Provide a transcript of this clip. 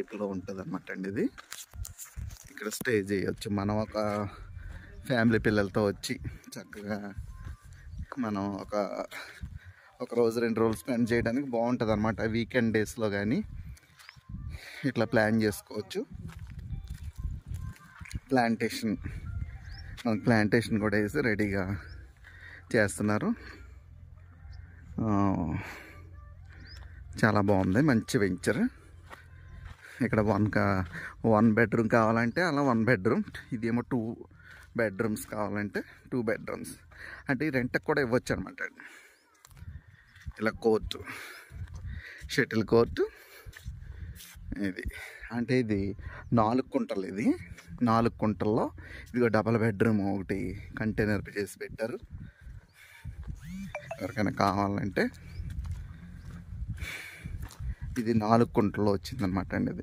ఇట్లా ఉంటుంది అనమాట అండి. ఇది ఇక్కడ స్టే చేయొచ్చు మనం. ఫ్యామిలీ పిల్లలతో వచ్చి చక్కగా మనం ఒక రోజు 2 రోజులు స్పెండ్ చేయడానికి బాగుంటుంది అనమాట. వీకెండ్ డేస్లో కానీ ఇట్లా ప్లాన్ చేసుకోవచ్చు. ప్లాంటేషన్ కూడా వేసి రెడీగా చేస్తున్నారు. చాలా బాగుంది, మంచి వెంచర్. ఇక్కడ 1 బెడ్రూమ్ కావాలంటే అలా 1 బెడ్రూమ్, ఇదేమో 2 బెడ్రూమ్స్ కావాలంటే 2 బెడ్రూమ్స్. అంటే ఈ రెంట్కి కూడా ఇవ్వచ్చు అనమాట. ఇలా కోర్టు, షటిల్ కోర్టు ఇది. అంటే ఇది 4 కుంటలు. ఇది 4 కుంటల్లో ఇదిగో డబల్ బెడ్రూమ్ ఒకటి కంటైనర్ చేసి పెట్టారు. ఎవరికైనా కావాలంటే ఇది 4 కుంటల్లో వచ్చిందనమాట అండి. ఇది